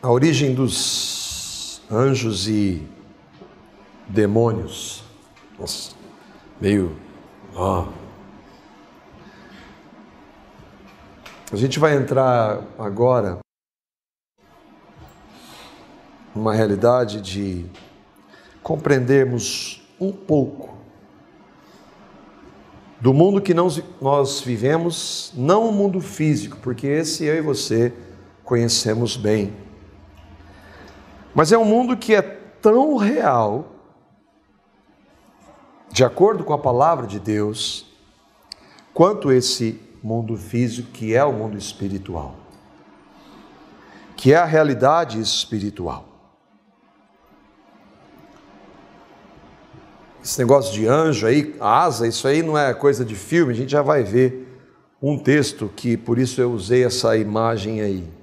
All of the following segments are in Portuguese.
A origem dos anjos e demônios. Nossa, meio... A gente vai entrar agora numa realidade de compreendermos um pouco do mundo que nós vivemos, não o mundo físico, porque esse eu e você conhecemos bem. Mas é um mundo que é tão real, de acordo com a palavra de Deus, quanto esse mundo físico, que é o mundo espiritual, que é a realidade espiritual. Esse negócio de anjo aí, asa, isso aí não é coisa de filme, a gente já vai ver um texto que, por isso eu usei essa imagem aí.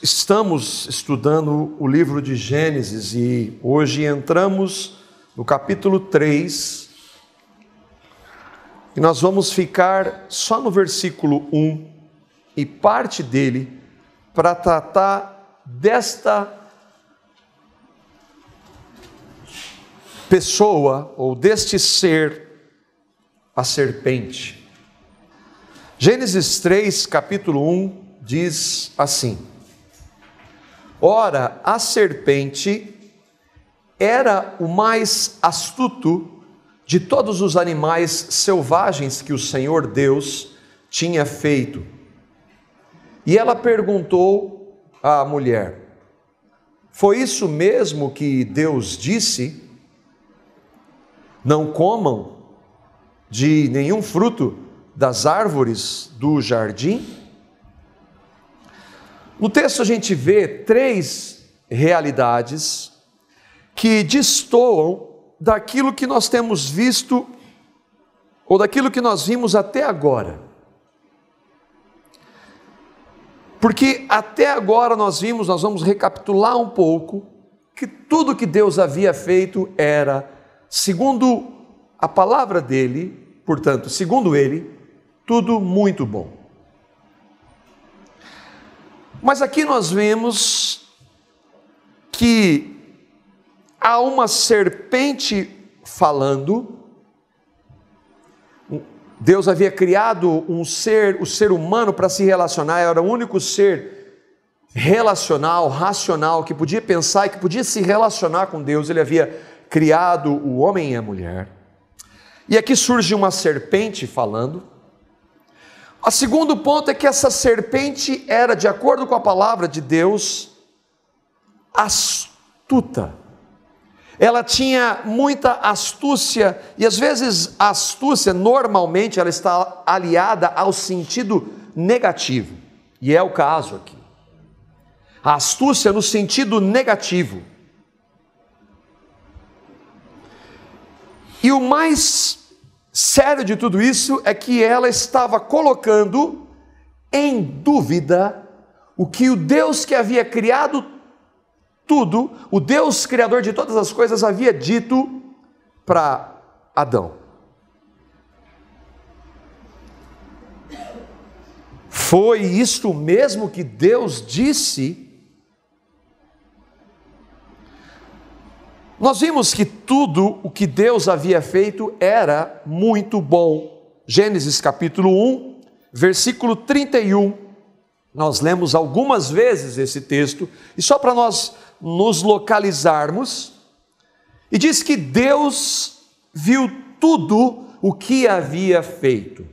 Estamos estudando o livro de Gênesis e hoje entramos no capítulo 3 e nós vamos ficar só no versículo 1 e parte dele para tratar desta pessoa ou deste ser, a serpente. Gênesis 3, capítulo 1 diz assim: Ora, a serpente era o mais astuto de todos os animais selvagens que o Senhor Deus tinha feito. E ela perguntou à mulher: Foi isso mesmo que Deus disse? Não comam de nenhum fruto das árvores do jardim? No texto a gente vê 3 realidades que destoam daquilo que nós temos visto ou daquilo que nós vimos até agora. Porque até agora nós vamos recapitular um pouco, que tudo que Deus havia feito era, segundo a palavra dele, portanto, segundo ele, tudo muito bom. Mas aqui nós vemos que há uma serpente falando. Deus havia criado o ser humano para se relacionar, era o único ser relacional, racional, que podia pensar e que podia se relacionar com Deus. Ele havia criado o homem e a mulher. E aqui surge uma serpente falando. O segundo ponto é que essa serpente era, de acordo com a palavra de Deus, astuta. Ela tinha muita astúcia, e às vezes a astúcia, normalmente, ela está aliada ao sentido negativo. E é o caso aqui. A astúcia no sentido negativo. E o mais sério de tudo isso é que ela estava colocando em dúvida o que o Deus que havia criado tudo, o Deus criador de todas as coisas, havia dito para Adão. Foi isto mesmo que Deus disse? Nós vimos que tudo o que Deus havia feito era muito bom. Gênesis capítulo 1, versículo 31. Nós lemos algumas vezes esse texto, e só para nós nos localizarmos, e diz que Deus viu tudo o que havia feito.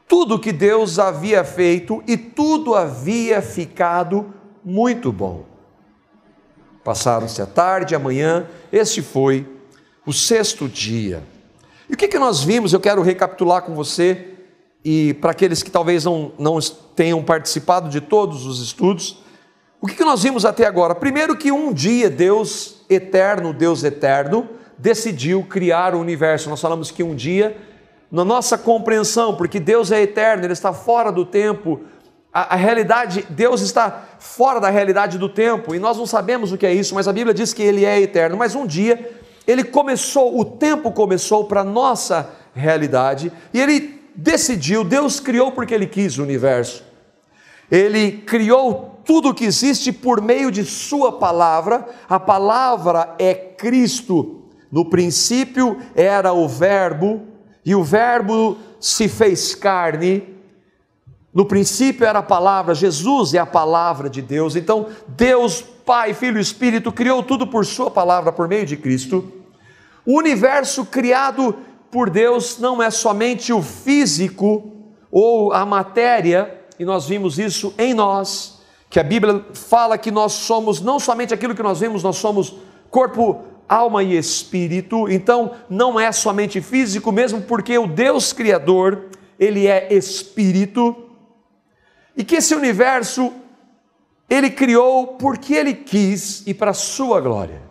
Tudo que Deus havia feito, e tudo havia ficado muito bom. Passaram-se a tarde e a manhã, este foi o 6º dia. E o que nós vimos? Eu quero recapitular com você, e para aqueles que talvez não tenham participado de todos os estudos, o que nós vimos até agora? Primeiro que um dia Deus eterno, decidiu criar o universo. Nós falamos que um dia, na nossa compreensão, porque Deus é eterno, Ele está fora do tempo, a realidade, Deus está fora da realidade do tempo, e nós não sabemos o que é isso, mas a Bíblia diz que Ele é eterno. Mas um dia, o tempo começou para a nossa realidade, e Ele decidiu, Deus criou porque Ele quis o universo. Ele criou tudo o que existe por meio de sua palavra. A palavra é Cristo. No princípio era o Verbo, e o Verbo se fez carne. No princípio era a palavra, Jesus é a palavra de Deus. Então Deus, Pai, Filho e Espírito, criou tudo por sua palavra, por meio de Cristo. O universo criado por Deus não é somente o físico ou a matéria, e nós vimos isso em nós, que a Bíblia fala que nós somos não somente aquilo que nós vemos, nós somos corpo, alma e espírito. Então não é somente físico, mesmo porque o Deus Criador, Ele é espírito, e que esse universo Ele criou porque Ele quis e para a sua glória.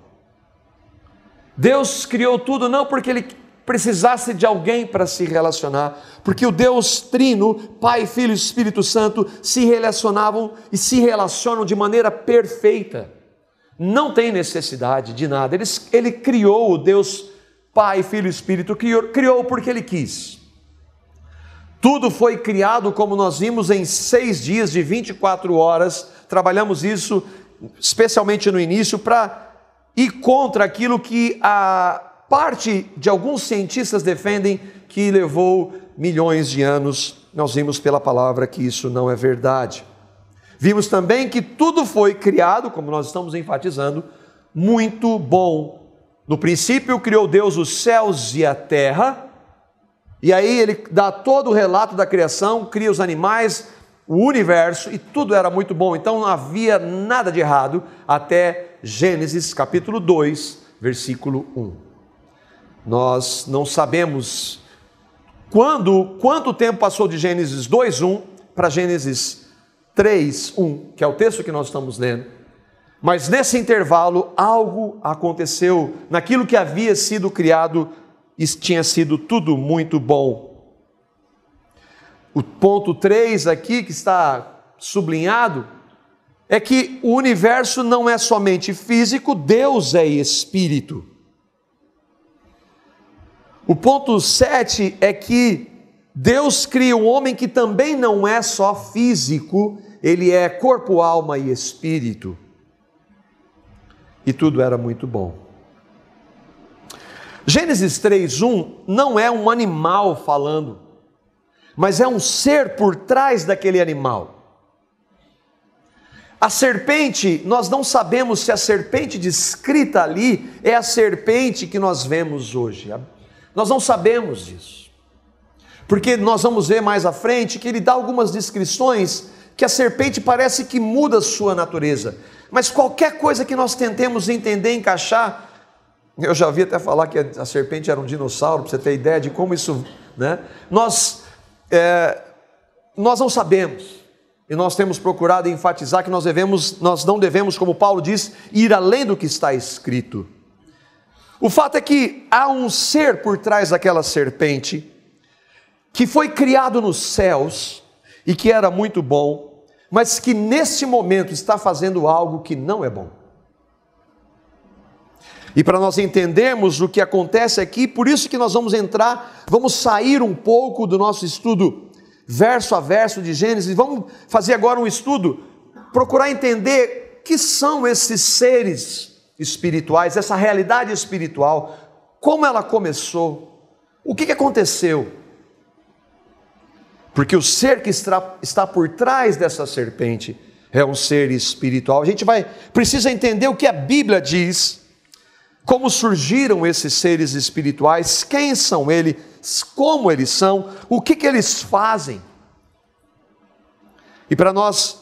Deus criou tudo não porque Ele precisasse de alguém para se relacionar, porque o Deus Trino, Pai, Filho e Espírito Santo, se relacionavam e se relacionam de maneira perfeita. Não tem necessidade de nada. Ele criou, o Deus Pai, Filho e Espírito, criou porque Ele quis. Tudo foi criado, como nós vimos, em 6 dias de 24 horas. Trabalhamos isso, especialmente no início, para ir contra aquilo que a parte de alguns cientistas defendem, que levou milhões de anos. Nós vimos pela palavra que isso não é verdade. Vimos também que tudo foi criado, como nós estamos enfatizando, muito bom. No princípio criou Deus os céus e a terra, e aí Ele dá todo o relato da criação, cria os animais, o universo, e tudo era muito bom. Então não havia nada de errado até Gênesis capítulo 2, versículo 1. Nós não sabemos quanto tempo passou de Gênesis 2:1 para Gênesis 3:1, que é o texto que nós estamos lendo, mas nesse intervalo algo aconteceu naquilo que havia sido criado e tinha sido tudo muito bom. O ponto 3 aqui, que está sublinhado, é que o universo não é somente físico, Deus é espírito. O ponto 7 é que Deus cria um homem que também não é só físico, ele é corpo, alma e espírito. E tudo era muito bom. Gênesis 3:1 não é um animal falando, mas é um ser por trás daquele animal. A serpente, nós não sabemos se a serpente descrita ali é a serpente que nós vemos hoje. Nós não sabemos disso, porque nós vamos ver mais à frente que ele dá algumas descrições que a serpente parece que muda a sua natureza, mas qualquer coisa que nós tentemos entender, encaixar, eu já ouvi até falar que a serpente era um dinossauro, para você ter ideia de como isso, né? Nós não sabemos, e nós temos procurado enfatizar que nós não devemos, como Paulo diz, ir além do que está escrito. O fato é que há um ser por trás daquela serpente, que foi criado nos céus, e que era muito bom, mas que neste momento está fazendo algo que não é bom. E para nós entendermos o que acontece aqui, por isso que nós vamos sair um pouco do nosso estudo verso a verso de Gênesis, vamos fazer agora um estudo, procurar entender o que são esses seres espirituais, essa realidade espiritual, como ela começou, o que aconteceu. Porque o ser que está por trás dessa serpente é um ser espiritual. A gente precisa entender o que a Bíblia diz, como surgiram esses seres espirituais, quem são eles, como eles são, o que eles fazem. E para nós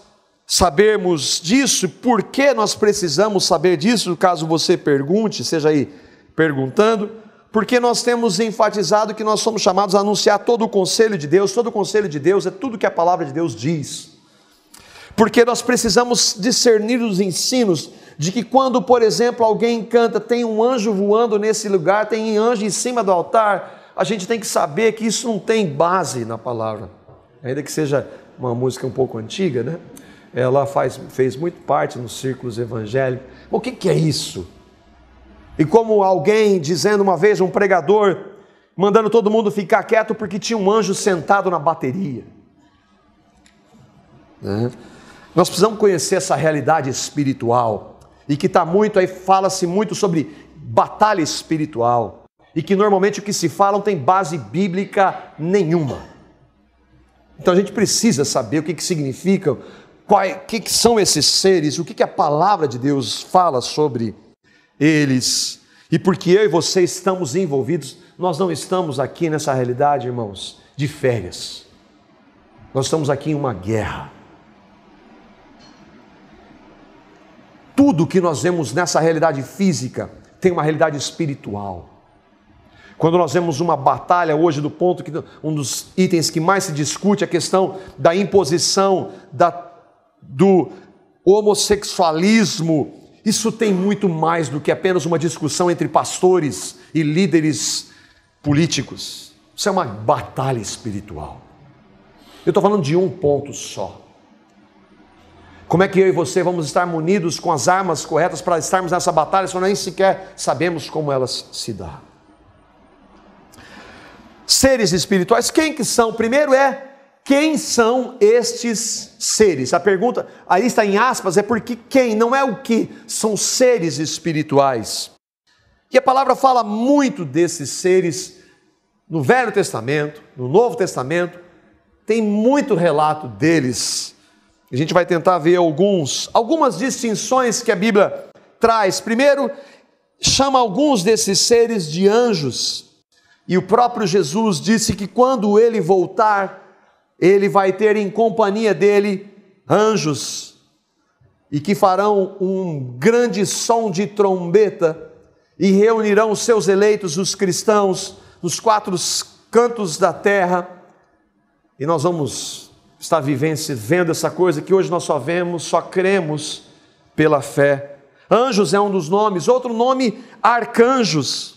sabermos disso, por que nós precisamos saber disso, caso você pergunte, seja aí perguntando, porque nós temos enfatizado que nós somos chamados a anunciar todo o conselho de Deus. Todo o conselho de Deus é tudo que a palavra de Deus diz, porque nós precisamos discernir os ensinos, de que quando, por exemplo, alguém canta, tem um anjo voando nesse lugar, tem anjo em cima do altar, a gente tem que saber que isso não tem base na palavra, ainda que seja uma música um pouco antiga, né? Ela fez muito parte nos círculos evangélicos. O que é isso? E como alguém dizendo uma vez, um pregador, mandando todo mundo ficar quieto porque tinha um anjo sentado na bateria. né? Nós precisamos conhecer essa realidade espiritual, e que está muito aí, fala-se muito sobre batalha espiritual, e que normalmente o que se fala não tem base bíblica nenhuma. Então a gente precisa saber o que significa, o que são esses seres, o que a palavra de Deus fala sobre eles. E porque eu e você estamos envolvidos, nós não estamos aqui nessa realidade, irmãos, de férias. Nós estamos aqui em uma guerra. Tudo que nós vemos nessa realidade física tem uma realidade espiritual. Quando nós vemos uma batalha hoje, do ponto que um dos itens que mais se discute, a questão da imposição do homossexualismo, isso tem muito mais do que apenas uma discussão entre pastores e líderes políticos. Isso é uma batalha espiritual. Eu estou falando de um ponto só. Como é que eu e você vamos estar munidos com as armas corretas para estarmos nessa batalha, se nós nem sequer sabemos como elas se dão? Seres espirituais, quem que são? Primeiro quem são estes seres? A pergunta, aí está em aspas, é porque quem, não é o que, são seres espirituais. E a palavra fala muito desses seres no Velho Testamento, no Novo Testamento, tem muito relato deles. A gente vai tentar ver algumas distinções que a Bíblia traz. Primeiro, chama alguns desses seres de anjos. E o próprio Jesus disse que quando ele voltar, ele vai ter em companhia dele anjos, e que farão um grande som de trombeta, e reunirão os seus eleitos, os cristãos, nos 4 cantos da terra, e nós vamos estar vendo essa coisa que hoje nós só cremos pela fé. Anjos é um dos nomes. Outro nome, arcanjos,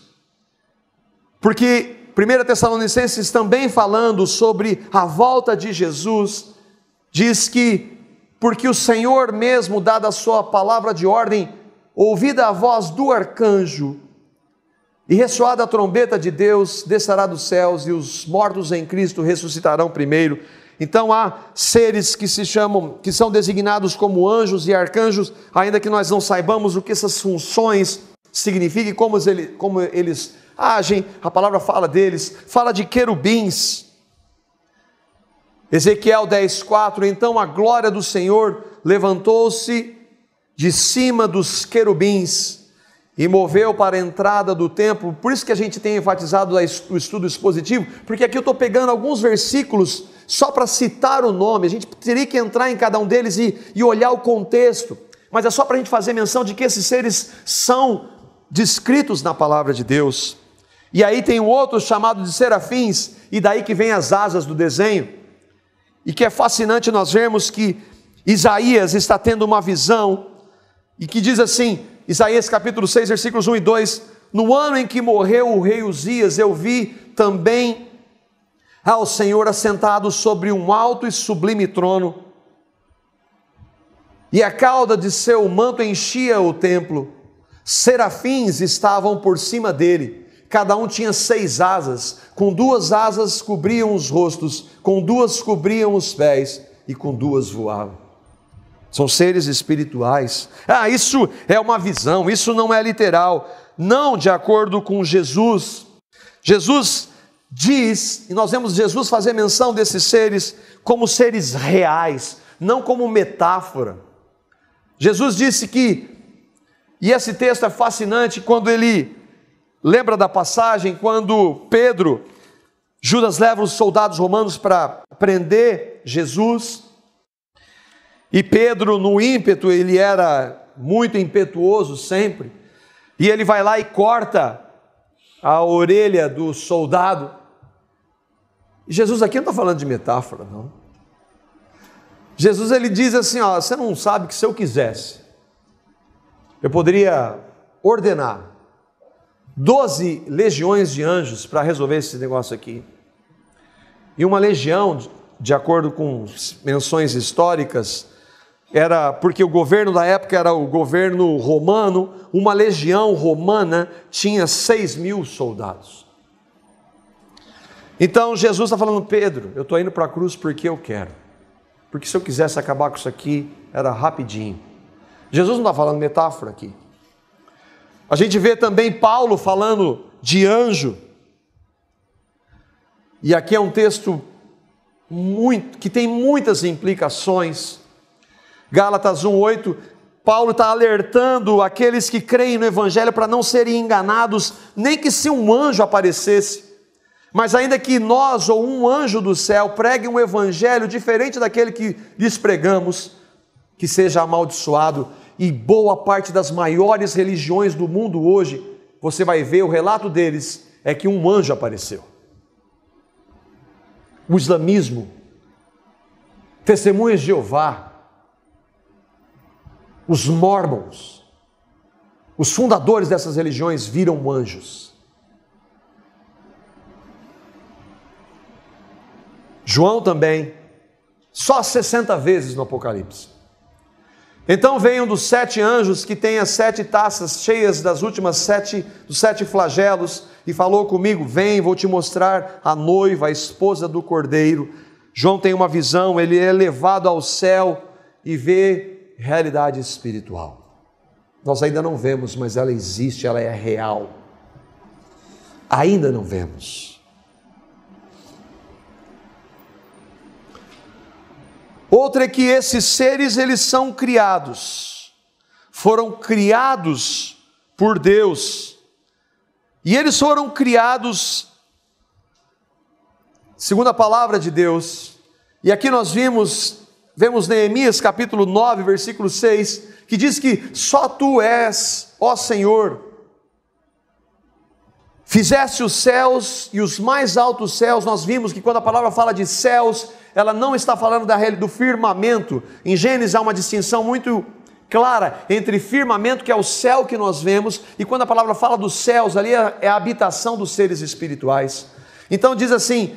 porque 1 Tessalonicenses também falando sobre a volta de Jesus, diz que, porque o Senhor mesmo, dada a sua palavra de ordem, ouvida a voz do arcanjo, e ressoada a trombeta de Deus, descerá dos céus, e os mortos em Cristo ressuscitarão primeiro. Então há seres que são designados como anjos e arcanjos, ainda que nós não saibamos o que essas funções significam e como eles agem. A palavra fala deles, fala de querubins. Ezequiel 10:4, então a glória do Senhor levantou-se de cima dos querubins e moveu para a entrada do templo. Por isso que a gente tem enfatizado o estudo expositivo, porque aqui eu estou pegando alguns versículos só para citar o nome. A gente teria que entrar em cada um deles e olhar o contexto, mas é só para a gente fazer menção de que esses seres são descritos na palavra de Deus. E aí tem um outro chamado de serafins, e daí que vem as asas do desenho, e que é fascinante nós vermos que Isaías está tendo uma visão, e que diz assim, Isaías capítulo 6, versículos 1 e 2, no ano em que morreu o rei Uzias, eu vi também ao Senhor assentado sobre um alto e sublime trono, e a cauda de seu manto enchia o templo, serafins estavam por cima dele, cada um tinha 6 asas, com 2 asas cobriam os rostos, com 2 cobriam os pés, e com 2 voavam. São seres espirituais. Isso é uma visão, isso não é literal, não de acordo com Jesus. Jesus diz, e nós vemos Jesus fazer menção desses seres como seres reais, não como metáfora. Jesus disse que, e esse texto é fascinante, quando ele lembra da passagem, quando Judas leva os soldados romanos para prender Jesus, e Pedro, no ímpeto, ele era muito impetuoso sempre, e ele vai lá e corta a orelha do soldado. E Jesus aqui não está falando de metáfora, não. Jesus, ele diz assim, você não sabe que se eu quisesse, eu poderia ordenar 12 legiões de anjos para resolver esse negócio aqui. E uma legião, de acordo com menções históricas, era porque o governo da época era o governo romano, uma legião romana tinha 6.000 soldados. Então Jesus está falando, Pedro, eu estou indo para a cruz porque eu quero. porque se eu quisesse acabar com isso aqui, era rapidinho. Jesus não está falando metáfora aqui. A gente vê também Paulo falando de anjo, e aqui é um texto que tem muitas implicações. Gálatas 1:8, Paulo está alertando aqueles que creem no Evangelho para não serem enganados, nem que se um anjo aparecesse, mas ainda que nós ou um anjo do céu pregue um Evangelho diferente daquele que lhes pregamos, que seja amaldiçoado. E boa parte das maiores religiões do mundo hoje, você vai ver, o relato deles é que um anjo apareceu. O islamismo, Testemunhas de Jeová, os mormons, os fundadores dessas religiões viram anjos. João também, só 60 vezes no Apocalipse. Então veio um dos 7 anjos que tem as 7 taças cheias dos 7 flagelos, e falou comigo: vem, vou te mostrar a noiva, a esposa do Cordeiro. João tem uma visão, ele é levado ao céu e vê realidade espiritual. Nós ainda não vemos, mas ela existe, ela é real. Ainda não vemos. Outra é que esses seres, eles são criados, foram criados por Deus, e eles foram criados segundo a palavra de Deus. E aqui nós vemos Neemias capítulo 9, versículo 6, que diz que só tu és, ó Senhor, fizeste os céus e os mais altos céus. Nós vimos que quando a palavra fala de céus, ela não está falando do firmamento. Em Gênesis há uma distinção muito clara entre firmamento, que é o céu que nós vemos, e quando a palavra fala dos céus, ali é a habitação dos seres espirituais. Então diz assim: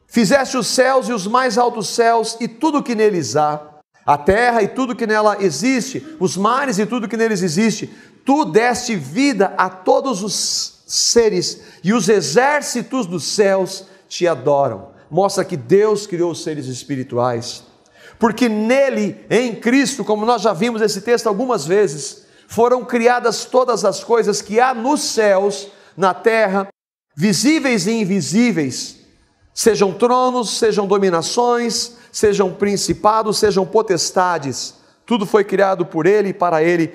fizeste os céus e os mais altos céus e tudo que neles há, a terra e tudo que nela existe, os mares e tudo que neles existe. Tu deste vida a todos os seres, e os exércitos dos céus te adoram. Mostra que Deus criou os seres espirituais, porque nele, em Cristo, como nós já vimos esse texto algumas vezes, foram criadas todas as coisas que há nos céus, na terra, visíveis e invisíveis, sejam tronos, sejam dominações, sejam principados, sejam potestades, tudo foi criado por ele e para ele.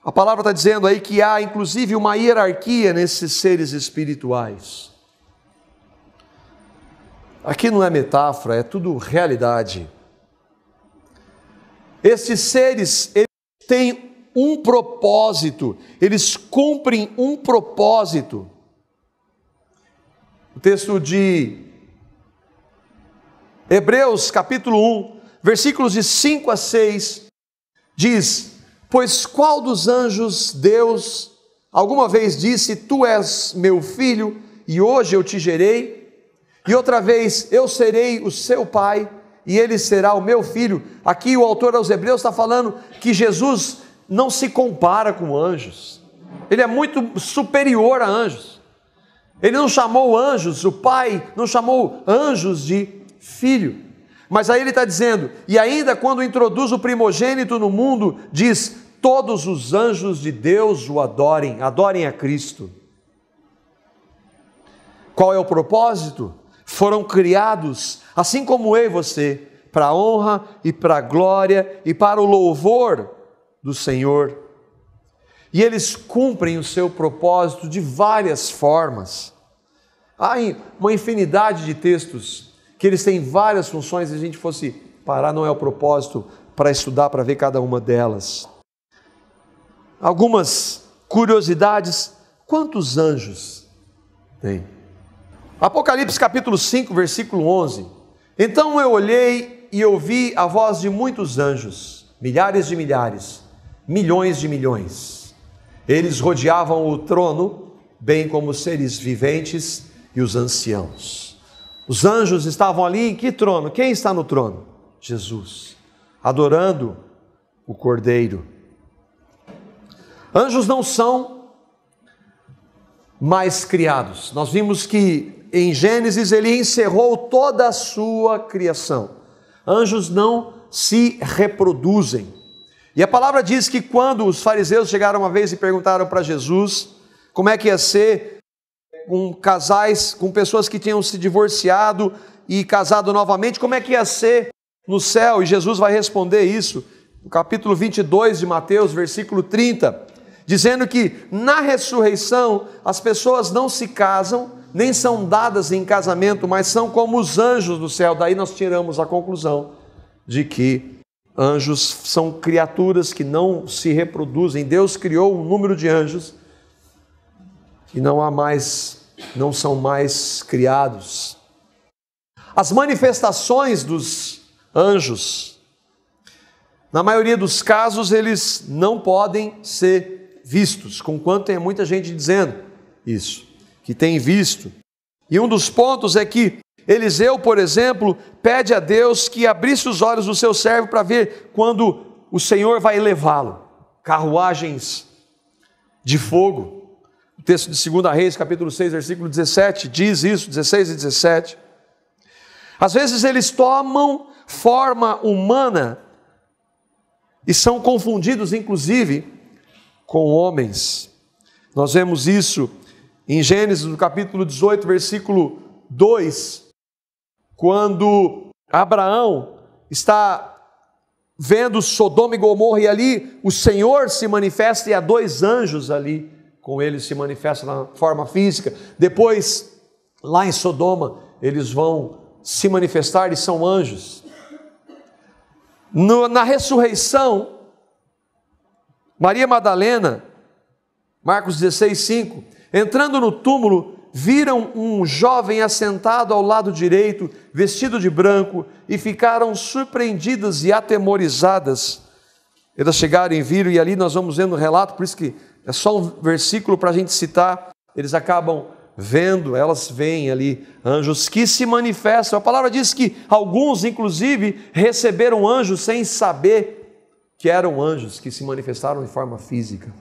A palavra está dizendo aí que há inclusive uma hierarquia nesses seres espirituais. Aqui não é metáfora, é tudo realidade. Esses seres, eles têm um propósito, eles cumprem um propósito. O texto de Hebreus capítulo 1, versículos de 5 a 6, diz: pois qual dos anjos Deus alguma vez disse: tu és meu filho e hoje eu te gerei? E outra vez, eu serei o seu pai, e ele será o meu filho. Aqui o autor aos Hebreus está falando que Jesus não se compara com anjos. Ele é muito superior a anjos. Ele não chamou anjos, o pai não chamou anjos de filho. Mas aí ele está dizendo, e ainda quando introduz o primogênito no mundo, diz: todos os anjos de Deus o adorem, adorem a Cristo. Qual é o propósito? Foram criados, assim como eu e você, para a honra e para a glória e para o louvor do Senhor. E eles cumprem o seu propósito de várias formas. Há uma infinidade de textos que eles têm várias funções. Se a gente fosse parar, não é o propósito para estudar, para ver cada uma delas. Algumas curiosidades: quantos anjos tem? Apocalipse capítulo 5, versículo 11. Então eu olhei e ouvi a voz de muitos anjos, milhares de milhares, milhões de milhões. Eles rodeavam o trono, bem como os seres viventes e os anciãos. Os anjos estavam ali em que trono? Quem está no trono? Jesus, adorando o Cordeiro. Anjos não são mais criados. Nós vimos que em Gênesis ele encerrou toda a sua criação. Anjos não se reproduzem. E a palavra diz que quando os fariseus chegaram uma vez e perguntaram para Jesus como é que ia ser com casais, com pessoas que tinham se divorciado e casado novamente, como é que ia ser no céu? E Jesus vai responder isso no capítulo 22 de Mateus, versículo 30, dizendo que na ressurreição as pessoas não se casam, nem são dadas em casamento, mas são como os anjos do céu. Daí nós tiramos a conclusão de que anjos são criaturas que não se reproduzem. Deus criou um número de anjos e não são mais criados. As manifestações dos anjos, na maioria dos casos, eles não podem ser vistos, conquanto tem muita gente dizendo isso, que tem visto. E um dos pontos é que Eliseu, por exemplo, pede a Deus que abrisse os olhos do seu servo para ver quando o Senhor vai levá-lo. Carruagens de fogo. O texto de 2 Reis, capítulo 6, versículo 17, diz isso, 16 e 17. Às vezes eles tomam forma humana e são confundidos, inclusive, com homens. Nós vemos isso em Gênesis, no capítulo 18, versículo 2, quando Abraão está vendo Sodoma e Gomorra, e ali o Senhor se manifesta, e há dois anjos ali com ele, se manifesta na forma física. Depois, lá em Sodoma, eles vão se manifestar e são anjos. Na ressurreição, Maria Madalena, Marcos 16, 5, entrando no túmulo, viram um jovem assentado ao lado direito, vestido de branco, e ficaram surpreendidas e atemorizadas. Elas chegaram e viram, e ali nós vamos vendo o relato, por isso que é só um versículo para a gente citar. Eles acabam vendo, elas veem ali anjos que se manifestam. A palavra diz que alguns, inclusive, receberam anjos sem saber que eram anjos, que se manifestaram em forma física.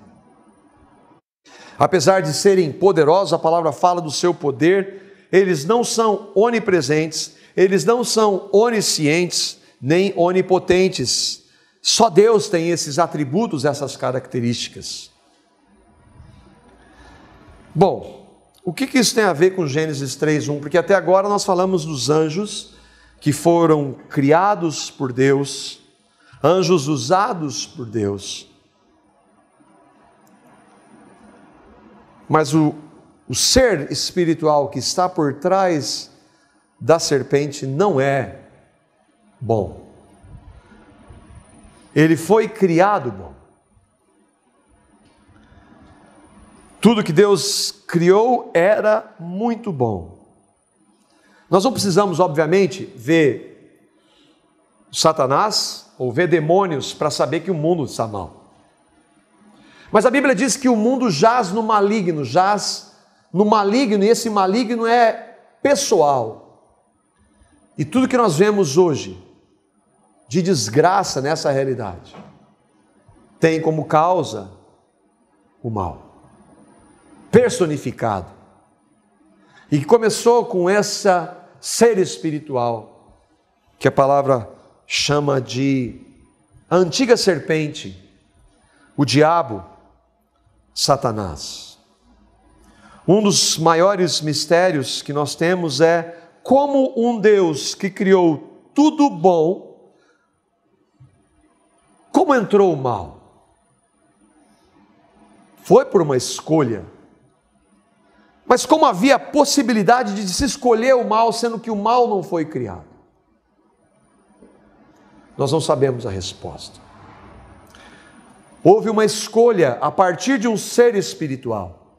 Apesar de serem poderosos, a palavra fala do seu poder, eles não são onipresentes, eles não são oniscientes, nem onipotentes. Só Deus tem esses atributos, essas características. Bom, o que isso tem a ver com Gênesis 3:1? Porque até agora nós falamos dos anjos que foram criados por Deus, anjos usados por Deus. Mas o ser espiritual que está por trás da serpente não é bom. Ele foi criado bom. Tudo que Deus criou era muito bom. Nós não precisamos, obviamente, ver Satanás ou ver demônios para saber que o mundo está mal. Mas a Bíblia diz que o mundo jaz no maligno, e esse maligno é pessoal. E tudo que nós vemos hoje de desgraça nessa realidade tem como causa o mal personificado, e que começou com esse ser espiritual que a palavra chama de a antiga serpente, o diabo, Satanás. Um dos maiores mistérios que nós temos é como um Deus que criou tudo bom, como entrou o mal? Foi por uma escolha. Mas como havia a possibilidade de se escolher o mal, sendo que o mal não foi criado? Nós não sabemos a resposta. Houve uma escolha a partir de um ser espiritual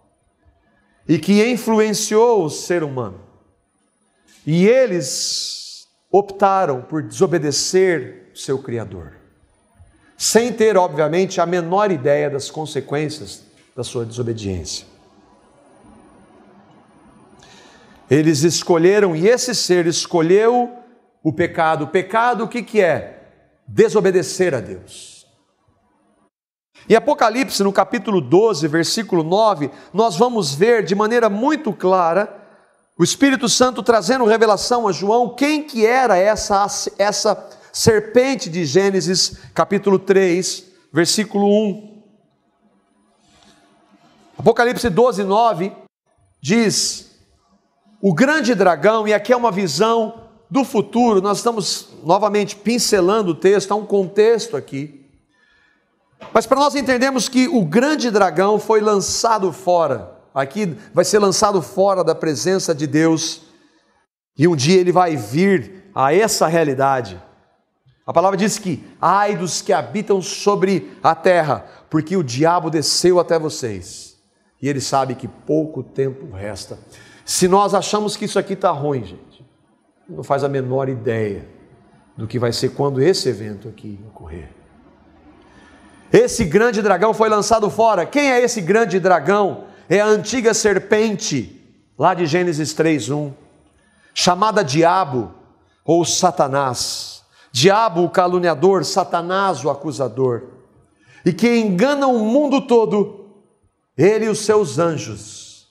e que influenciou o ser humano. E eles optaram por desobedecer o seu Criador, sem ter, obviamente, a menor ideia das consequências da sua desobediência. Eles escolheram, e esse ser escolheu o pecado. O pecado, o que é? Desobedecer a Deus. Em Apocalipse, no capítulo 12, versículo 9, nós vamos ver de maneira muito clara O Espírito Santo trazendo revelação a João, quem que era essa serpente de Gênesis, capítulo 3, versículo 1. Apocalipse 12, 9, diz, o grande dragão, e aqui é uma visão do futuro, nós estamos novamente pincelando o texto, há um contexto aqui, mas para nós entendermos que o grande dragão foi lançado fora, aqui vai ser lançado fora da presença de Deus, e um dia ele vai vir a essa realidade. A palavra diz que, ai dos que habitam sobre a terra, porque o diabo desceu até vocês, e ele sabe que pouco tempo resta. Se nós achamos que isso aqui está ruim, gente, não faz a menor ideia do que vai ser quando esse evento aqui ocorrer. Esse grande dragão foi lançado fora. Quem é esse grande dragão? É a antiga serpente, lá de Gênesis 3:1, chamada Diabo ou Satanás. Diabo, o caluniador, Satanás, o acusador, e que engana o mundo todo. Ele e os seus anjos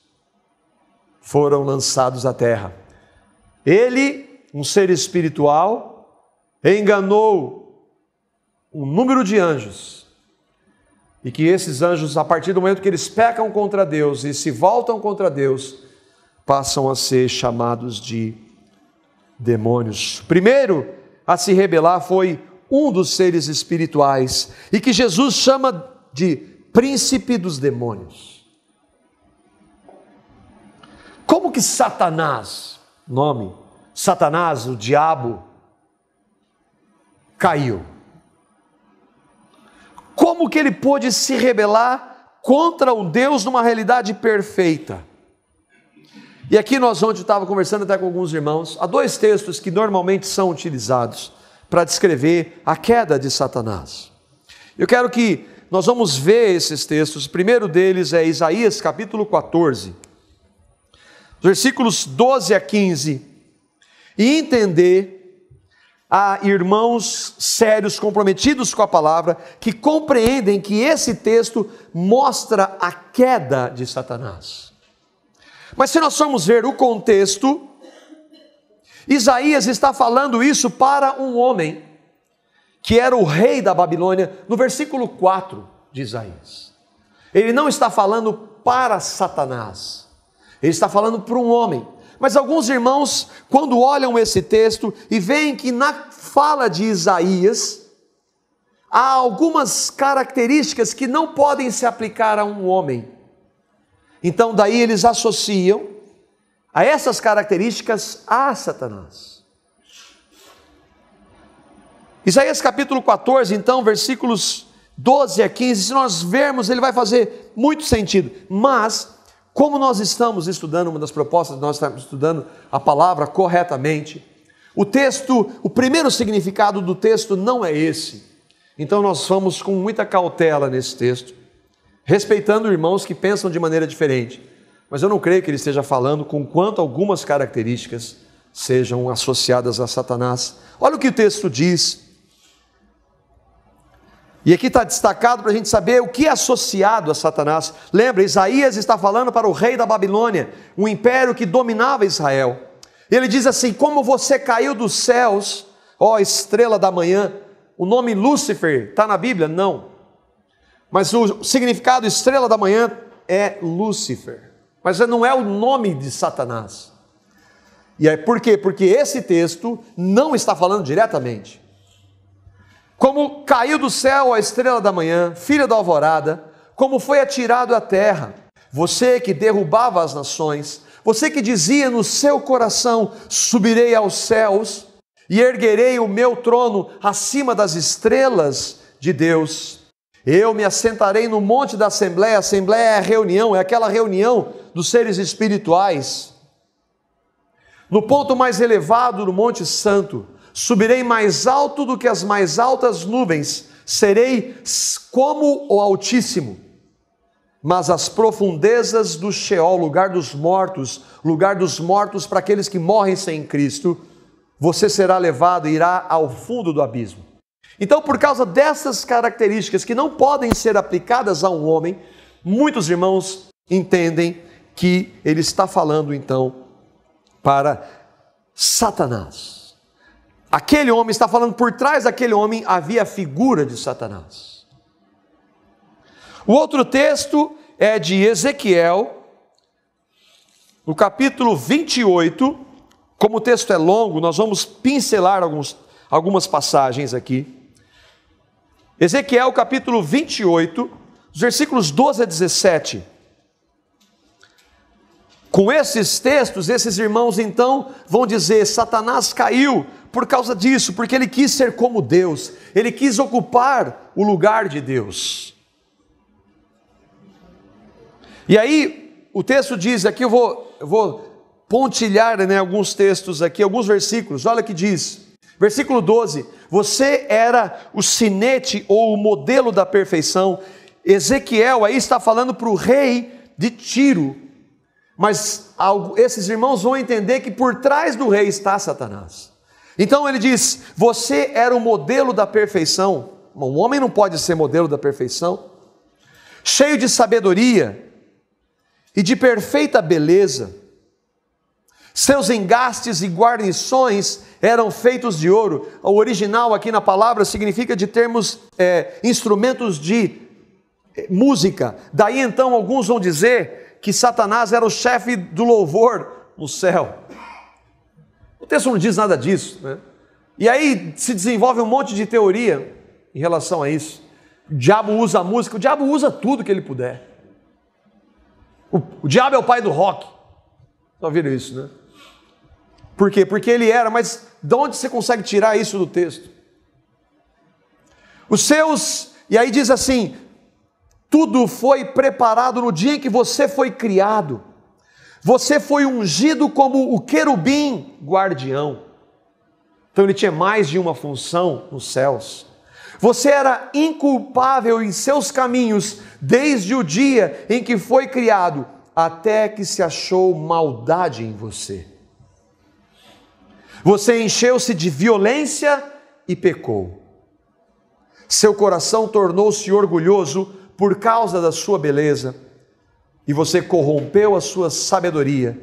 foram lançados à terra. Ele, um ser espiritual, enganou um número de anjos, e que esses anjos, a partir do momento que eles pecam contra Deus e se voltam contra Deus, passam a ser chamados de demônios. Primeiro a se rebelar foi um dos seres espirituais, e que Jesus chama de príncipe dos demônios. Como que Satanás, nome, Satanás, o diabo, caiu? Como que ele pôde se rebelar contra o Deus numa realidade perfeita? E aqui nós ontem estava conversando até com alguns irmãos, há dois textos que normalmente são utilizados para descrever a queda de Satanás. Eu quero que nós vamos ver esses textos. O primeiro deles é Isaías capítulo 14, versículos 12 a 15, e entender, há irmãos sérios, comprometidos com a palavra, que compreendem que esse texto mostra a queda de Satanás. Mas se nós formos ver o contexto, Isaías está falando isso para um homem, que era o rei da Babilônia, no versículo 4 de Isaías. Ele não está falando para Satanás, ele está falando para um homem. Mas alguns irmãos, quando olham esse texto e veem que na fala de Isaías, há algumas características que não podem se aplicar a um homem. Então daí eles associam a essas características a Satanás. Isaías capítulo 14, então, versículos 12 a 15, se nós vermos, ele vai fazer muito sentido. Mas, como nós estamos estudando, uma das propostas, nós estamos estudando a palavra corretamente, o texto, o primeiro significado do texto não é esse. Então nós vamos com muita cautela nesse texto, respeitando irmãos que pensam de maneira diferente. Mas eu não creio que ele esteja falando com quanto algumas características sejam associadas a Satanás. Olha o que o texto diz. E aqui está destacado para a gente saber o que é associado a Satanás. Lembra, Isaías está falando para o rei da Babilônia, um império que dominava Israel. Ele diz assim: como você caiu dos céus, ó estrela da manhã. O nome Lúcifer está na Bíblia? Não. Mas o significado estrela da manhã é Lúcifer. Mas não é o nome de Satanás. E aí por quê? Porque esse texto não está falando diretamente. Como caiu do céu a estrela da manhã, filha da alvorada, como foi atirado à terra, você que derrubava as nações, você que dizia no seu coração: subirei aos céus e erguerei o meu trono acima das estrelas de Deus. Eu me assentarei no monte da assembleia. A assembleia é a reunião, é aquela reunião dos seres espirituais. No ponto mais elevado do Monte Santo, subirei mais alto do que as mais altas nuvens, serei como o Altíssimo. Mas as profundezas do Sheol, lugar dos mortos para aqueles que morrem sem Cristo, você será levado e irá ao fundo do abismo. Então, por causa dessas características que não podem ser aplicadas a um homem, muitos irmãos entendem que ele está falando então para Satanás. Aquele homem, está falando, por trás daquele homem havia a figura de Satanás. O outro texto é de Ezequiel, no capítulo 28, como o texto é longo, nós vamos pincelar algumas passagens aqui. Ezequiel capítulo 28, os versículos 12 a 17. Com esses textos, esses irmãos então vão dizer: Satanás caiu por causa disso, porque ele quis ser como Deus, ele quis ocupar o lugar de Deus. E aí, o texto diz, aqui eu vou pontilhar, alguns textos aqui, alguns versículos, olha o que diz, versículo 12, você era o sinete ou o modelo da perfeição. Ezequiel aí está falando para o rei de Tiro, mas esses irmãos vão entender que por trás do rei está Satanás. Então ele diz, você era o modelo da perfeição. Um homem não pode ser modelo da perfeição, cheio de sabedoria e de perfeita beleza. Seus engastes e guarnições eram feitos de ouro. O original aqui na palavra significa de termos instrumentos de música. Daí então alguns vão dizer que Satanás era o chefe do louvor no céu. O texto não diz nada disso, né? E aí se desenvolve um monte de teoria em relação a isso. O diabo usa a música, o diabo usa tudo que ele puder. O diabo é o pai do rock. Já ouviram isso, né? Por quê? Porque ele era, mas de onde você consegue tirar isso do texto? E aí diz assim, tudo foi preparado no dia em que você foi criado. Você foi ungido como o querubim guardião. Então ele tinha mais de uma função nos céus. Você era inculpável em seus caminhos, desde o dia em que foi criado, até que se achou maldade em você. Você encheu-se de violência e pecou. Seu coração tornou-se orgulhoso por causa da sua beleza, e você corrompeu a sua sabedoria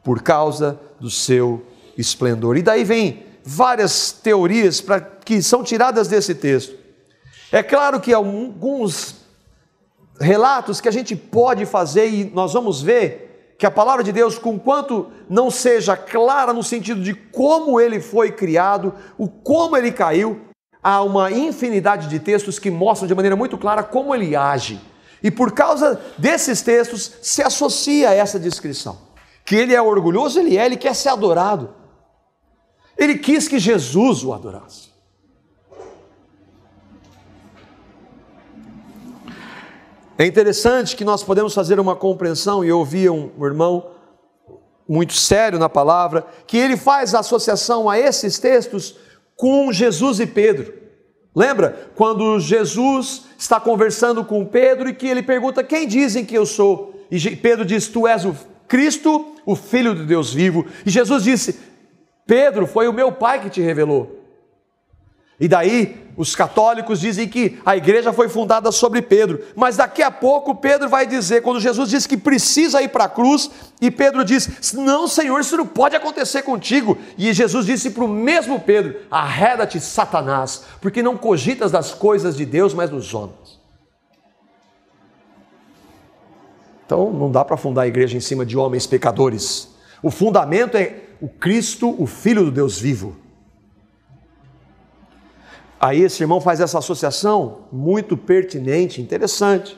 por causa do seu esplendor. E daí vem várias teorias que são tiradas desse texto. É claro que há alguns relatos que a gente pode fazer, e nós vamos ver que a palavra de Deus, conquanto não seja clara no sentido de como ele foi criado, como ele caiu, há uma infinidade de textos que mostram de maneira muito clara como ele age. E por causa desses textos se associa a essa descrição. Que ele é orgulhoso, ele quer ser adorado. Ele quis que Jesus o adorasse. É interessante que nós podemos fazer uma compreensão, e eu ouvi um irmão muito sério na palavra, que ele faz a associação a esses textos com Jesus e Pedro. Lembra? Quando Jesus está conversando com Pedro e que ele pergunta, quem dizem que eu sou? E Pedro diz, tu és o Cristo, o Filho de Deus vivo. E Jesus disse, Pedro, foi o meu Pai que te revelou. E daí os católicos dizem que a igreja foi fundada sobre Pedro, mas daqui a pouco Pedro vai dizer, quando Jesus diz que precisa ir para a cruz, e Pedro diz, não Senhor, isso não pode acontecer contigo, e Jesus disse para o mesmo Pedro, arreda-te Satanás, porque não cogitas das coisas de Deus, mas dos homens. Então não dá para fundar a igreja em cima de homens pecadores, o fundamento é o Cristo, o Filho do Deus vivo. Aí esse irmão faz essa associação muito pertinente, interessante.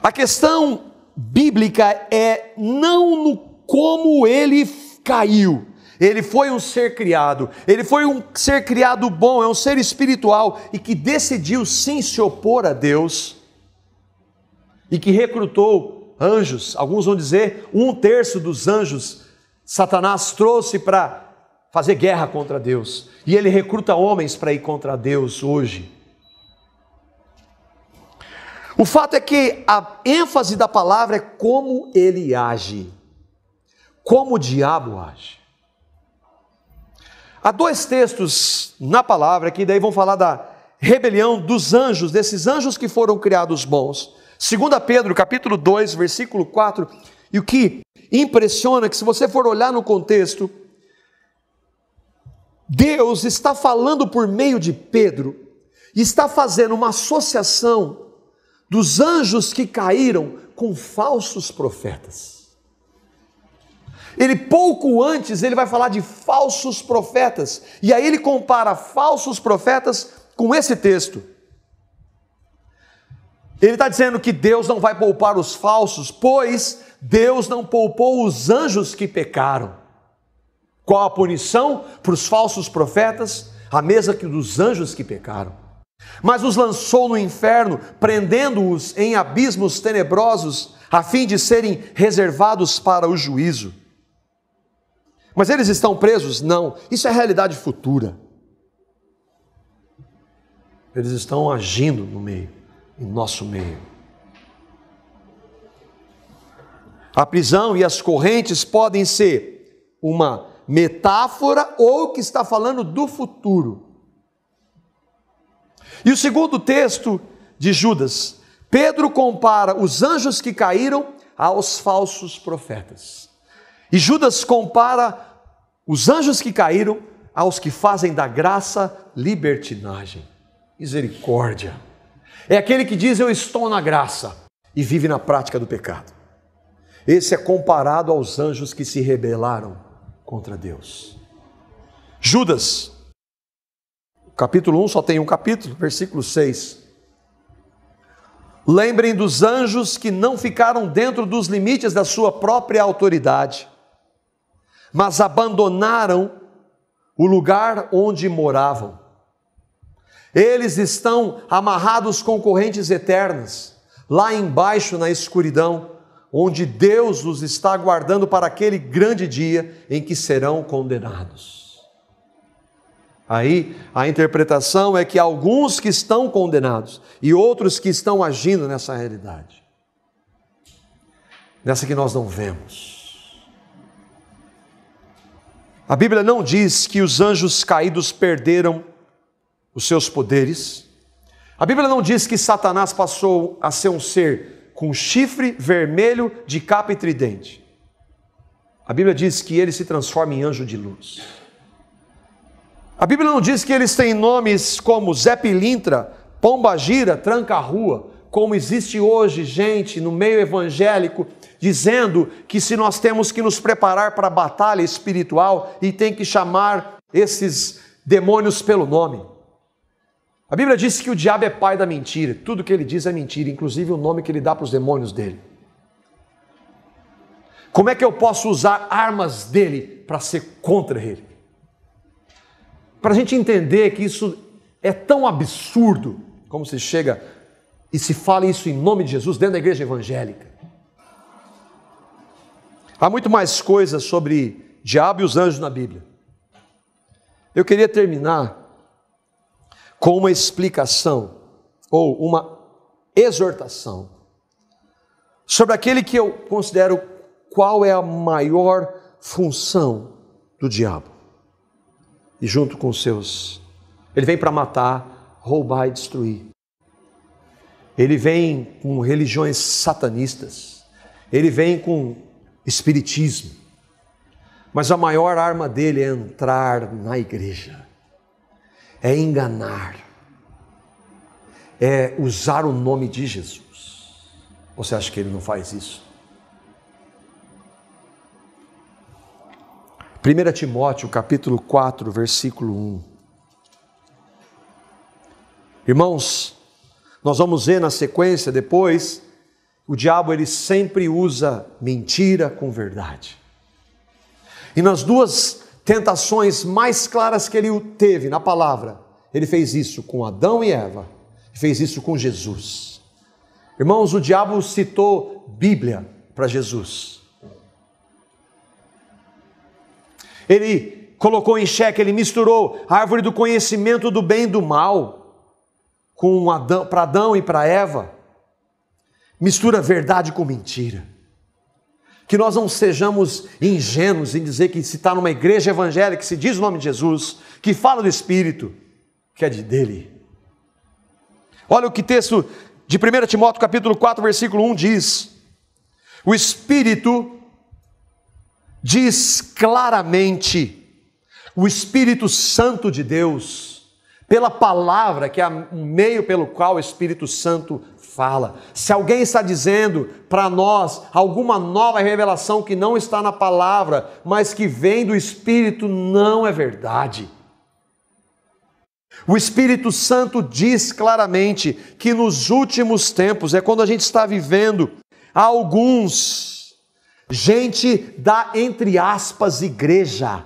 A questão bíblica é não no como ele caiu. Ele foi um ser criado, ele foi um ser criado bom, é um ser espiritual e que decidiu sim se opor a Deus e que recrutou anjos. Alguns vão dizer 1/3 dos anjos Satanás trouxe para fazer guerra contra Deus, e ele recruta homens para ir contra Deus hoje. O fato é que a ênfase da palavra é como ele age, como o diabo age. Há 2 textos na palavra que daí vão falar da rebelião dos anjos, desses anjos que foram criados bons. 2 Pedro, capítulo 2, versículo 4, e o que impressiona é que se você for olhar no contexto, Deus está falando por meio de Pedro, e está fazendo uma associação dos anjos que caíram com falsos profetas. Ele pouco antes, ele vai falar de falsos profetas, e aí ele compara falsos profetas com esse texto. Ele está dizendo que Deus não vai poupar os falsos, pois Deus não poupou os anjos que pecaram. Qual a punição para os falsos profetas? A mesma que dos anjos que pecaram. Mas os lançou no inferno, prendendo-os em abismos tenebrosos, a fim de serem reservados para o juízo. Mas eles estão presos? Não, isso é realidade futura. Eles estão agindo no meio, em nosso meio. A prisão e as correntes podem ser uma metáfora ou que está falando do futuro. E o segundo texto de Judas, Pedro compara os anjos que caíram aos falsos profetas. E Judas compara os anjos que caíram aos que fazem da graça libertinagem. Misericórdia. É aquele que diz: eu estou na graça, e vive na prática do pecado. Esse é comparado aos anjos que se rebelaram contra Deus. Judas, capítulo 1, só tem um capítulo, versículo 6. Lembrem dos anjos que não ficaram dentro dos limites da sua própria autoridade, mas abandonaram o lugar onde moravam. Eles estão amarrados com correntes eternas, lá embaixo na escuridão, onde Deus os está aguardando para aquele grande dia em que serão condenados. Aí a interpretação é que há alguns que estão condenados e outros que estão agindo nessa realidade, nessa que nós não vemos. A Bíblia não diz que os anjos caídos perderam os seus poderes. A Bíblia não diz que Satanás passou a ser um ser com chifre vermelho de capa e tridente. A Bíblia diz que ele se transforma em anjo de luz. A Bíblia não diz que eles têm nomes como Zé Pilintra, Pombagira, Tranca-Rua, como existe hoje gente no meio evangélico dizendo que se nós temos que nos preparar para a batalha espiritual e tem que chamar esses demônios pelo nome. A Bíblia diz que o diabo é pai da mentira, tudo que ele diz é mentira, inclusive o nome que ele dá para os demônios dele. Como é que eu posso usar armas dele para ser contra ele? Para a gente entender que isso é tão absurdo, como se chega e se fala isso em nome de Jesus dentro da igreja evangélica. Há muito mais coisas sobre diabo e os anjos na Bíblia. Eu queria terminar com uma explicação, ou uma exortação, sobre aquele que eu considero qual é a maior função do diabo. E junto com os seus, ele vem para matar, roubar e destruir. Ele vem com religiões satanistas, ele vem com espiritismo, mas a maior arma dele é entrar na igreja, é enganar, é usar o nome de Jesus. Você acha que ele não faz isso? 1 Timóteo capítulo 4, versículo 1. Irmãos, nós vamos ver na sequência depois, o diabo ele sempre usa mentira com verdade. E nas duas tentações mais claras que ele teve na palavra, ele fez isso com Adão e Eva, fez isso com Jesus. Irmãos, o diabo citou Bíblia para Jesus. Ele colocou em xeque, ele misturou a árvore do conhecimento do bem e do mal com Adão, para Adão e para Eva. Mistura verdade com mentira. Que nós não sejamos ingênuos em dizer que se está numa igreja evangélica, que se diz o nome de Jesus, que fala do Espírito, que é dele. Olha o que texto de 1 Timóteo capítulo 4, versículo 1 diz: o Espírito diz claramente, o Espírito Santo de Deus, pela palavra, que é o meio pelo qual o Espírito Santo fala. Se alguém está dizendo para nós alguma nova revelação que não está na palavra, mas que vem do Espírito, não é verdade. O Espírito Santo diz claramente que nos últimos tempos, é quando a gente está vivendo, gente da, entre aspas, igreja,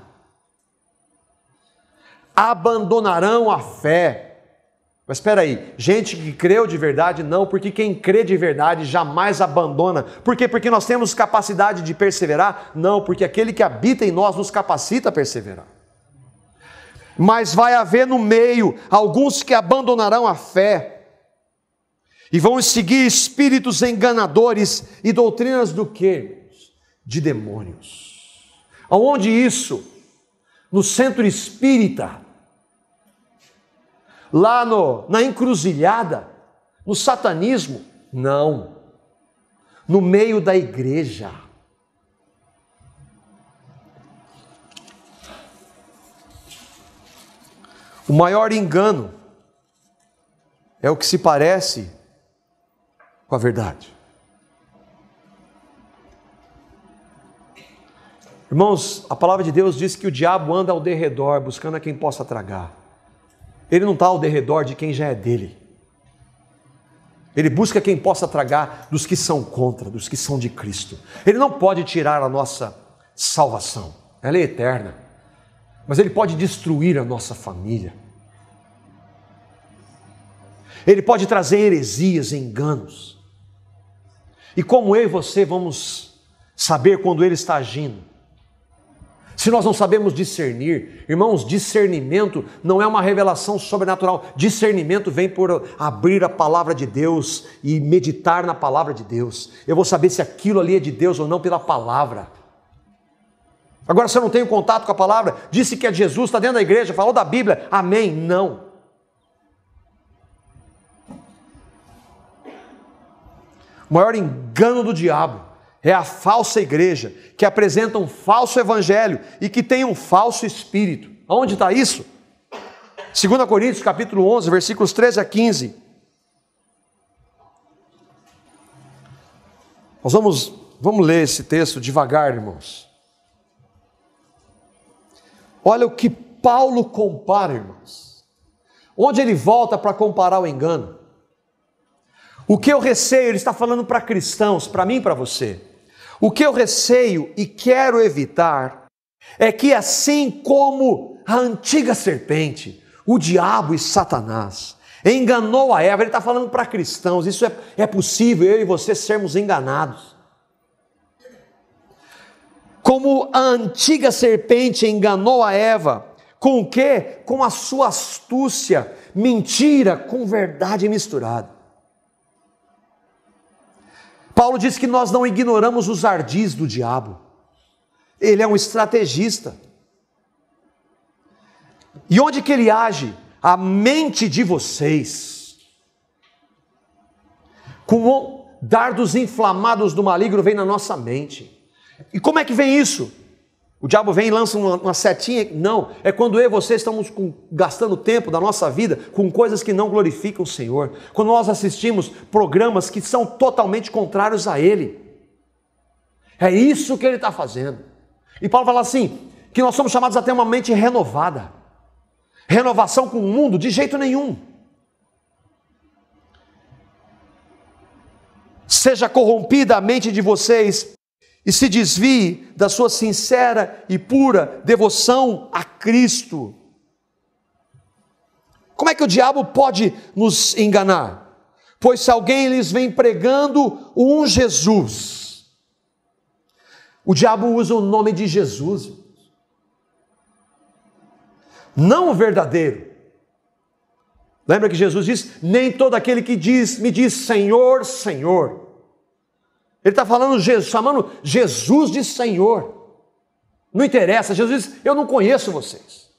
abandonarão a fé. Mas espera aí, gente que creu de verdade, não, porque quem crê de verdade jamais abandona. Por quê? Porque nós temos capacidade de perseverar? Não, porque aquele que habita em nós nos capacita a perseverar. Mas vai haver no meio alguns que abandonarão a fé e vão seguir espíritos enganadores e doutrinas do quê? De demônios. Aonde isso? No centro espírita, lá na encruzilhada, no satanismo? Não, no meio da igreja. O maior engano é o que se parece com a verdade. Irmãos, a palavra de Deus diz que o diabo anda ao derredor, buscando a quem possa tragar. Ele não está ao derredor de quem já é dele. Ele busca quem possa tragar dos que são contra, dos que são de Cristo. Ele não pode tirar a nossa salvação, ela é eterna. Mas ele pode destruir a nossa família. Ele pode trazer heresias, enganos. E como eu e você vamos saber quando ele está agindo? Se nós não sabemos discernir, irmãos, discernimento não é uma revelação sobrenatural. Discernimento vem por abrir a palavra de Deus e meditar na palavra de Deus. Eu vou saber se aquilo ali é de Deus ou não pela palavra. Agora, se eu não tenho contato com a palavra, disse que é Jesus, está dentro da igreja, falou da Bíblia, amém? Não. O maior engano do diabo é a falsa igreja, que apresenta um falso evangelho e que tem um falso espírito. Aonde está isso? 2 Coríntios capítulo 11, versículos 13 a 15. Nós vamos ler esse texto devagar, irmãos. Olha o que Paulo compara, irmãos. Onde ele volta para comparar o engano. O que eu receio, ele está falando para cristãos, para mim e para você. O que eu receio e quero evitar é que assim como a antiga serpente, o diabo e Satanás, enganou a Eva, ele está falando para cristãos, isso é possível, eu e você sermos enganados. Como a antiga serpente enganou a Eva, com o quê? Com a sua astúcia, mentira com verdade misturada. Paulo diz que nós não ignoramos os ardis do diabo. Ele é um estrategista. E onde que ele age? A mente de vocês. Com dardos inflamados do maligno vem na nossa mente. E como é que vem isso? O diabo vem e lança uma setinha? Não, é quando eu e você estamos gastando tempo da nossa vida com coisas que não glorificam o Senhor. Quando nós assistimos programas que são totalmente contrários a Ele. É isso que Ele está fazendo. E Paulo fala assim, que nós somos chamados a ter uma mente renovada. Renovação com o mundo? De jeito nenhum. Seja corrompida a mente de vocês e se desvie da sua sincera e pura devoção a Cristo. Como é que o diabo pode nos enganar? Pois se alguém lhes vem pregando um Jesus, o diabo usa o nome de Jesus, não o verdadeiro. Lembra que Jesus diz, nem todo aquele que me diz Senhor, Senhor. Ele está falando, chamando Jesus de Senhor. Não interessa, Jesus diz, eu não conheço vocês.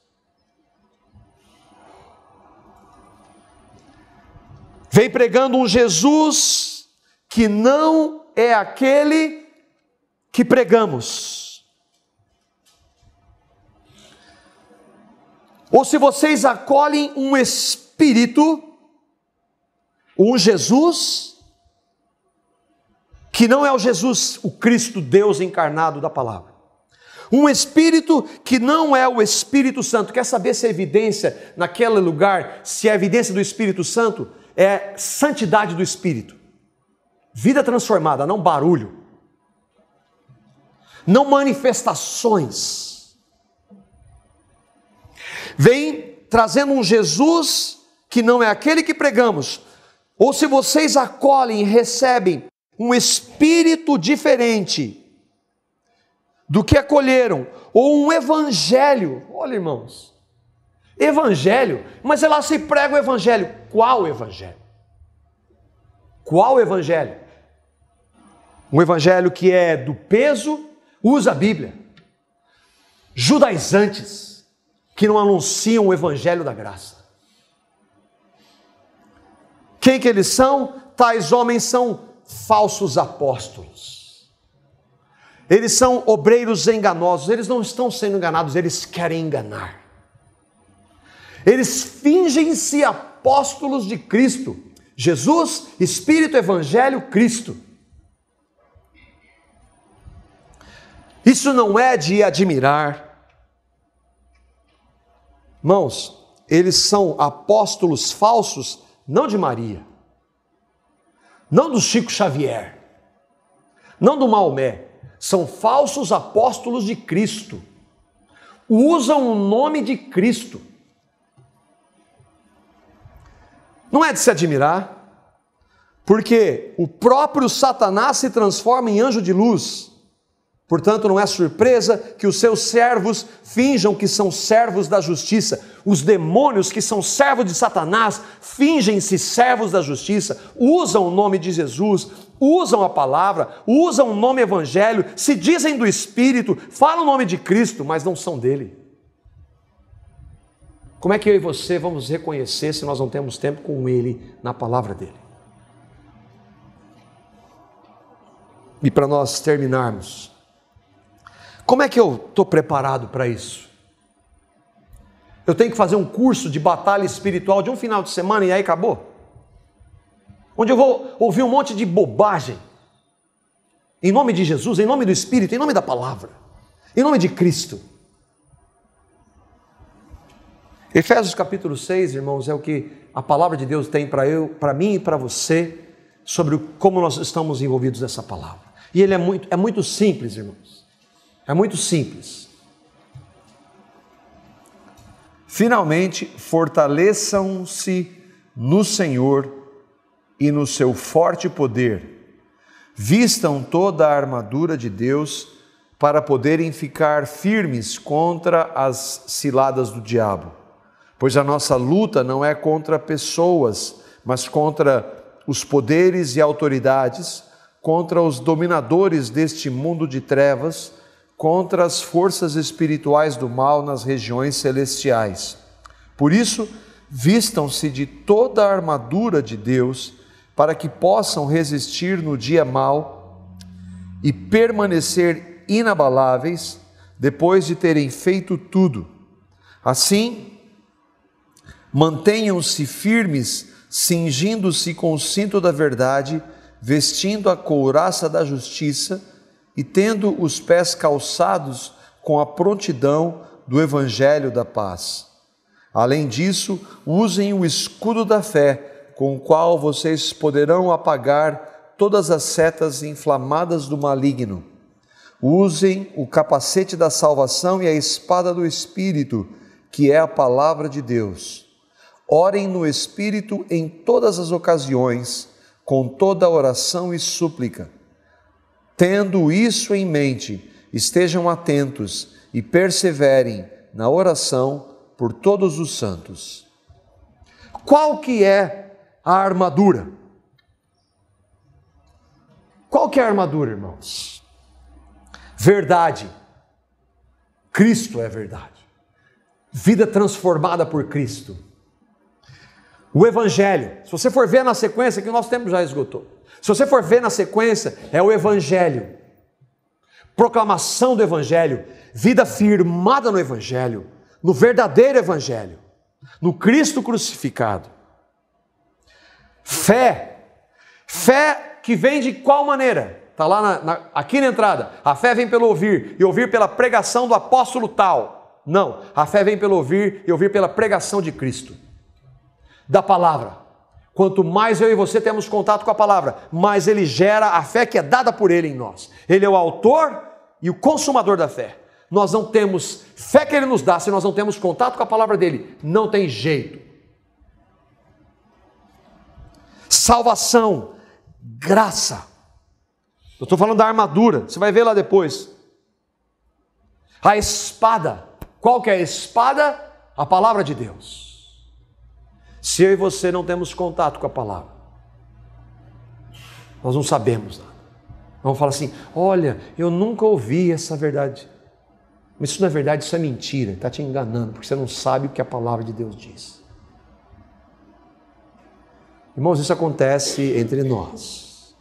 vem pregando um Jesus que não é aquele que pregamos. Ou se vocês acolhem um espírito, um Jesus, que não é o Jesus, o Cristo, Deus encarnado da palavra. Um espírito que não é o Espírito Santo. Quer saber se a evidência naquele lugar, se a evidência do Espírito Santo é santidade do Espírito. Vida transformada, não barulho. Não manifestações. Vem trazendo um Jesus que não é aquele que pregamos. Ou se vocês acolhem e recebem um espírito diferente do que acolheram, ou um evangelho, olha irmãos, evangelho, mas lá se prega o evangelho. Qual evangelho? Qual evangelho? Um evangelho que é do peso, usa a Bíblia. Judaizantes, que não anunciam o evangelho da graça. Quem que eles são? Tais homens são falsos apóstolos. Eles são obreiros enganosos. Eles não estão sendo enganados, eles querem enganar. Eles fingem-se apóstolos de Cristo. Jesus, Espírito, Evangelho, Cristo. Isso não é de admirar. Irmãos, eles são apóstolos falsos, não de Maria, não do Chico Xavier, não do Maomé. São falsos apóstolos de Cristo. Usam o nome de Cristo. Não é de se admirar, porque o próprio Satanás se transforma em anjo de luz. Portanto, não é surpresa que os seus servos finjam que são servos da justiça. Os demônios que são servos de Satanás fingem-se servos da justiça, usam o nome de Jesus, usam a palavra, usam o nome evangelho, se dizem do Espírito, falam o nome de Cristo, mas não são dele. Como é que eu e você vamos reconhecer se nós não temos tempo com ele na palavra dele? E para nós terminarmos, como é que eu estou preparado para isso? Eu tenho que fazer um curso de batalha espiritual de um final de semana e aí acabou? Onde eu vou ouvir um monte de bobagem, em nome de Jesus, em nome do Espírito, em nome da palavra, em nome de Cristo. Efésios capítulo 6, irmãos, é o que a palavra de Deus tem para mim e para você, sobre como nós estamos envolvidos nessa palavra. E ele é muito simples, irmãos. É muito simples. Finalmente, fortaleçam-se no Senhor e no seu forte poder. Vistam toda a armadura de Deus para poderem ficar firmes contra as ciladas do diabo. Pois a nossa luta não é contra pessoas, mas contra os poderes e autoridades, contra os dominadores deste mundo de trevas, contra as forças espirituais do mal nas regiões celestiais. Por isso, vistam-se de toda a armadura de Deus, para que possam resistir no dia mau e permanecer inabaláveis depois de terem feito tudo. Assim, mantenham-se firmes, cingindo-se com o cinto da verdade, vestindo a couraça da justiça e tendo os pés calçados com a prontidão do evangelho da paz. Além disso, usem o escudo da fé, com o qual vocês poderão apagar todas as setas inflamadas do maligno. Usem o capacete da salvação e a espada do Espírito, que é a palavra de Deus. Orem no Espírito em todas as ocasiões, com toda oração e súplica. Tendo isso em mente, estejam atentos e perseverem na oração por todos os santos. Qual que é a armadura? Qual que é a armadura, irmãos? Verdade. Cristo é verdade. Vida transformada por Cristo. O Evangelho, se você for ver na sequência, que o nosso tempo já esgotou. Se você for ver na sequência, é o Evangelho. Proclamação do Evangelho, vida firmada no Evangelho, no verdadeiro Evangelho, no Cristo crucificado. Fé que vem de qual maneira? Está lá aqui na entrada. A fé vem pelo ouvir, e ouvir pela pregação do apóstolo tal. Não, a fé vem pelo ouvir e ouvir pela pregação de Cristo, da palavra. Quanto mais eu e você temos contato com a palavra, mais ele gera a fé que é dada por ele em nós. Ele é o autor e o consumador da fé. Nós não temos fé que ele nos dá se nós não temos contato com a palavra dele. Não tem jeito. Salvação, graça. Eu estou falando da armadura, você vai ver lá depois. A espada. Qual que é a espada? A palavra de Deus. Se eu e você não temos contato com a palavra, nós não sabemos nada. Vamos falar assim, olha, eu nunca ouvi essa verdade. Mas isso não é verdade, isso é mentira, está te enganando, porque você não sabe o que a palavra de Deus diz. Irmãos, isso acontece entre nós.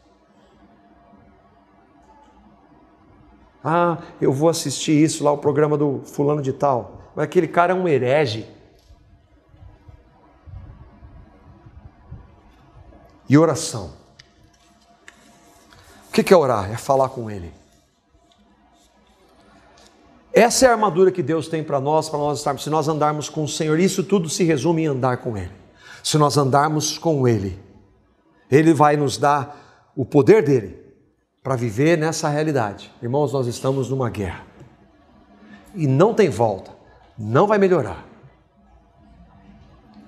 Ah, eu vou assistir isso lá, o programa do fulano de tal, mas aquele cara é um herege. E oração. O que é orar? É falar com Ele. Essa é a armadura que Deus tem para nós estarmos. Se nós andarmos com o Senhor, isso tudo se resume em andar com Ele. Se nós andarmos com Ele, Ele vai nos dar o poder dEle para viver nessa realidade. Irmãos, nós estamos numa guerra. E não tem volta. Não vai melhorar.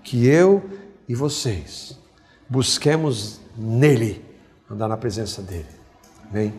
Que eu e vocês busquemos nele, andar na presença dele. Amém?